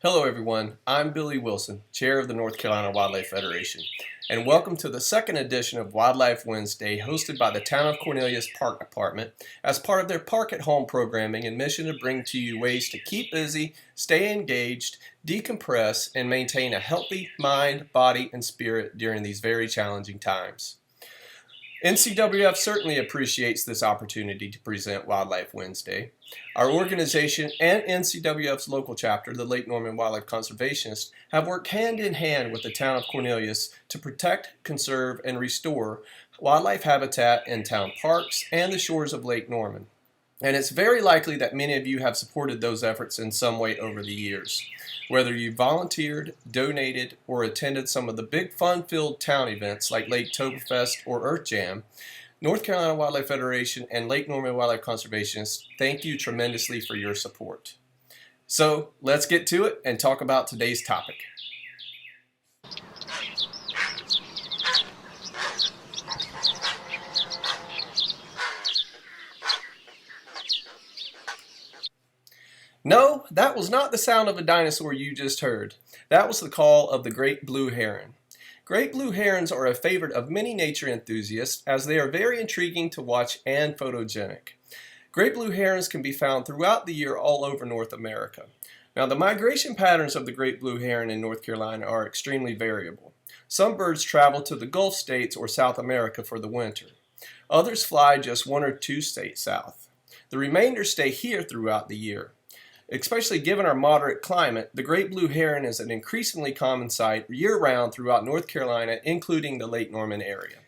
Hello everyone, I'm Billy Wilson, Chair of the North Carolina Wildlife Federation, and welcome to the second edition of Wildlife Wednesday hosted by the Town of Cornelius Park Department as part of their Park at Home programming and mission to bring to you ways to keep busy, stay engaged, decompress, and maintain a healthy mind, body, and spirit during these very challenging times. NCWF certainly appreciates this opportunity to present Wildlife Wednesday. Our organization and NCWF's local chapter, the Lake Norman Wildlife Conservationists, have worked hand in hand with the town of Cornelius to protect, conserve, and restore wildlife habitat in town parks and the shores of Lake Norman. And it's very likely that many of you have supported those efforts in some way over the years. Whether you volunteered, donated, or attended some of the big fun-filled town events like Lake Toberfest or Earth Jam, North Carolina Wildlife Federation and Lake Norman Wildlife Conservationists thank you tremendously for your support. So let's get to it and talk about today's topic. No, that was not the sound of a dinosaur you just heard. That was the call of the great blue heron. Great blue herons are a favorite of many nature enthusiasts as they are very intriguing to watch and photogenic. Great blue herons can be found throughout the year all over North America. Now, the migration patterns of the great blue heron in North Carolina are extremely variable. Some birds travel to the Gulf states or South America for the winter. Others fly just 1 or 2 states south. The remainder stay here throughout the year. Especially given our moderate climate, the great blue heron is an increasingly common sight year-round throughout North Carolina, including the Lake Norman area.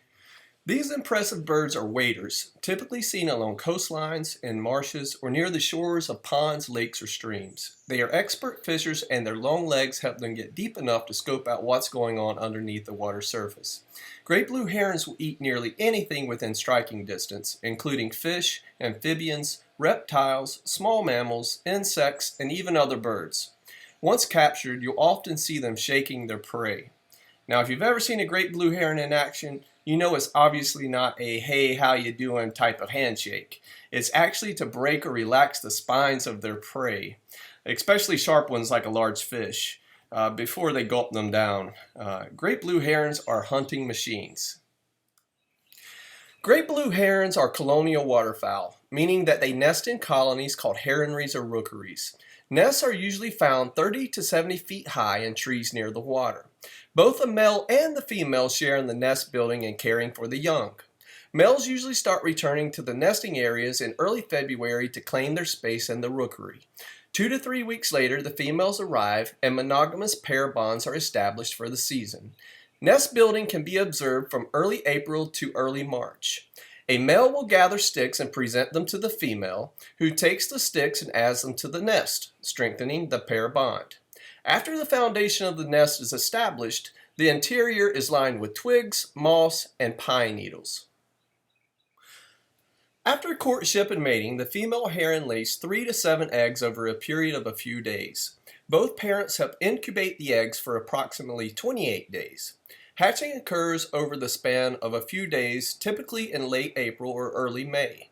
These impressive birds are waders, typically seen along coastlines, in marshes, or near the shores of ponds, lakes, or streams. They are expert fishers, and their long legs help them get deep enough to scope out what's going on underneath the water surface. Great blue herons will eat nearly anything within striking distance, including fish, amphibians, reptiles, small mammals, insects, and even other birds. Once captured, you'll often see them shaking their prey. Now, if you've ever seen a great blue heron in action, you know it's obviously not a "hey, how you doing" type of handshake. It's actually to break or relax the spines of their prey, especially sharp ones like a large fish, before they gulp them down. Great blue herons are hunting machines. Great blue herons are colonial waterfowl, meaning that they nest in colonies called heronries or rookeries. Nests are usually found 30 to 70 feet high in trees near the water. Both the male and the female share in the nest building and caring for the young. Males usually start returning to the nesting areas in early February to claim their space in the rookery. 2 to 3 weeks later, the females arrive and monogamous pair bonds are established for the season. Nest building can be observed from early April to early March. A male will gather sticks and present them to the female, who takes the sticks and adds them to the nest, strengthening the pair bond. After the foundation of the nest is established, the interior is lined with twigs, moss, and pine needles. After courtship and mating, the female heron lays 3 to 7 eggs over a period of a few days. Both parents help incubate the eggs for approximately 28 days. Hatching occurs over the span of a few days, typically in late April or early May.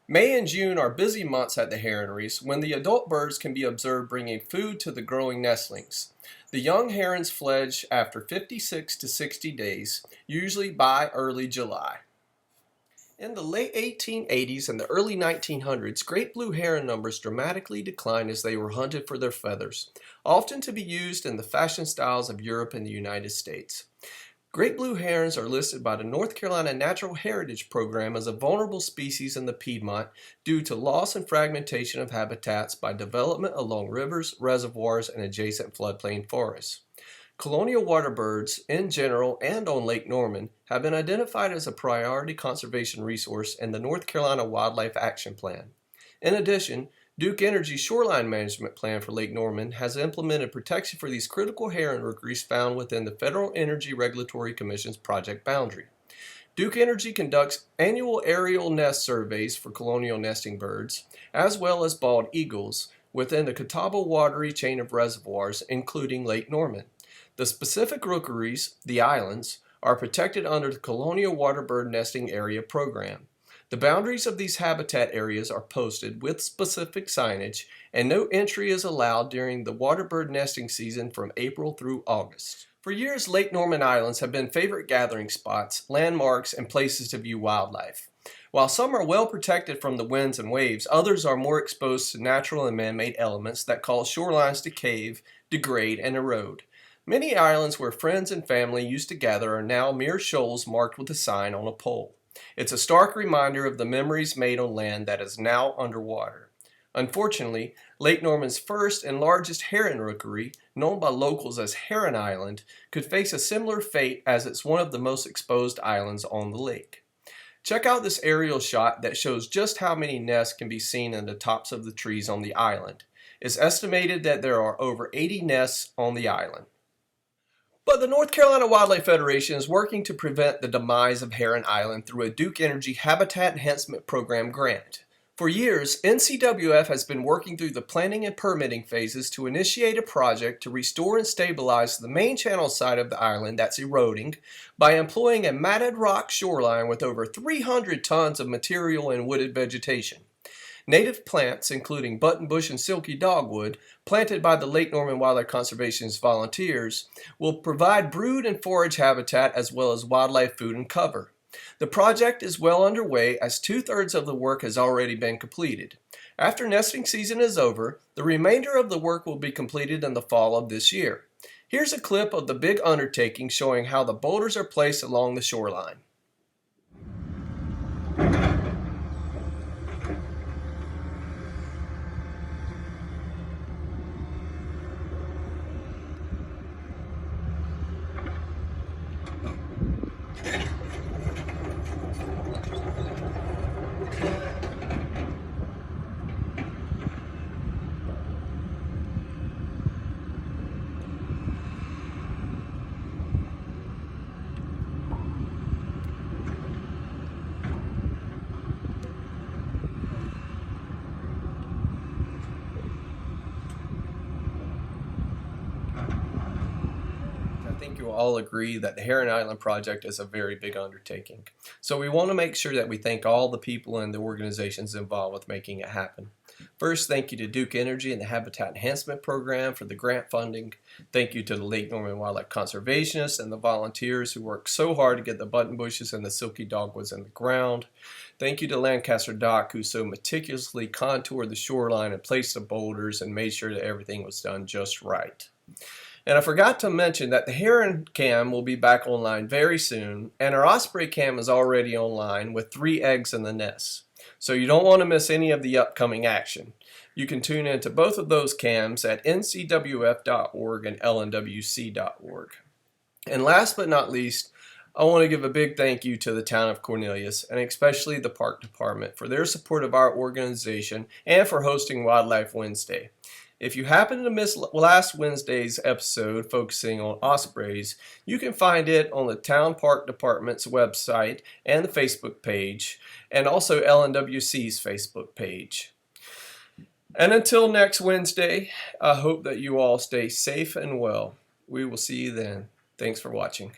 May and June are busy months at the heronries when the adult birds can be observed bringing food to the growing nestlings. The young herons fledge after 56 to 60 days, usually by early July. In the late 1880s and the early 1900s, great blue heron numbers dramatically declined as they were hunted for their feathers, often to be used in the fashion styles of Europe and the United States. Great blue herons are listed by the North Carolina Natural Heritage Program as a vulnerable species in the Piedmont due to loss and fragmentation of habitats by development along rivers, reservoirs, and adjacent floodplain forests. Colonial water birds, in general and on Lake Norman, have been identified as a priority conservation resource in the North Carolina Wildlife Action Plan. In addition, Duke Energy's Shoreline Management Plan for Lake Norman has implemented protection for these critical heron rookeries found within the Federal Energy Regulatory Commission's project boundary. Duke Energy conducts annual aerial nest surveys for colonial nesting birds, as well as bald eagles, within the Catawba watery chain of reservoirs, including Lake Norman. The specific rookeries, the islands, are protected under the Colonial Waterbird Nesting Area Program. The boundaries of these habitat areas are posted with specific signage, and no entry is allowed during the waterbird nesting season from April through August. For years, Lake Norman Islands have been favorite gathering spots, landmarks, and places to view wildlife. While some are well protected from the winds and waves, others are more exposed to natural and man-made elements that cause shorelines to cave, degrade, and erode. Many islands where friends and family used to gather are now mere shoals marked with a sign on a pole. It's a stark reminder of the memories made on land that is now underwater. Unfortunately, Lake Norman's first and largest heron rookery, known by locals as Heron Island, could face a similar fate as it's one of the most exposed islands on the lake. Check out this aerial shot that shows just how many nests can be seen in the tops of the trees on the island. It's estimated that there are over 80 nests on the island. But the North Carolina Wildlife Federation is working to prevent the demise of Heron Island through a Duke Energy Habitat Enhancement Program grant. For years, NCWF has been working through the planning and permitting phases to initiate a project to restore and stabilize the main channel side of the island that's eroding by employing a matted rock shoreline with over 300 tons of material and wooded vegetation. Native plants, including buttonbush and silky dogwood, planted by the Lake Norman Wildlife Conservation's volunteers, will provide brood and forage habitat as well as wildlife food and cover. The project is well underway as 2/3 of the work has already been completed. After nesting season is over, the remainder of the work will be completed in the fall of this year. Here's a clip of the big undertaking showing how the boulders are placed along the shoreline. I think you'll all agree that the Heron Island project is a very big undertaking. So we want to make sure that we thank all the people and the organizations involved with making it happen. First, thank you to Duke Energy and the Habitat Enhancement Program for the grant funding. Thank you to the Lake Norman Wildlife Conservationists and the volunteers who worked so hard to get the buttonbushes and the silky dogwoods in the ground. Thank you to Lancaster Dock, who so meticulously contoured the shoreline and placed the boulders and made sure that everything was done just right. And I forgot to mention that the Heron Cam will be back online very soon, and our Osprey Cam is already online with 3 eggs in the nest. So you don't want to miss any of the upcoming action. You can tune into both of those cams at ncwf.org and lnwc.org. And last but not least, I want to give a big thank you to the town of Cornelius, and especially the Park Department, for their support of our organization and for hosting Wildlife Wednesday. If you happen to miss last Wednesday's episode focusing on ospreys, you can find it on the Town Park Department's website and the Facebook page, and also LNWC's Facebook page. And until next Wednesday, I hope that you all stay safe and well. We will see you then. Thanks for watching.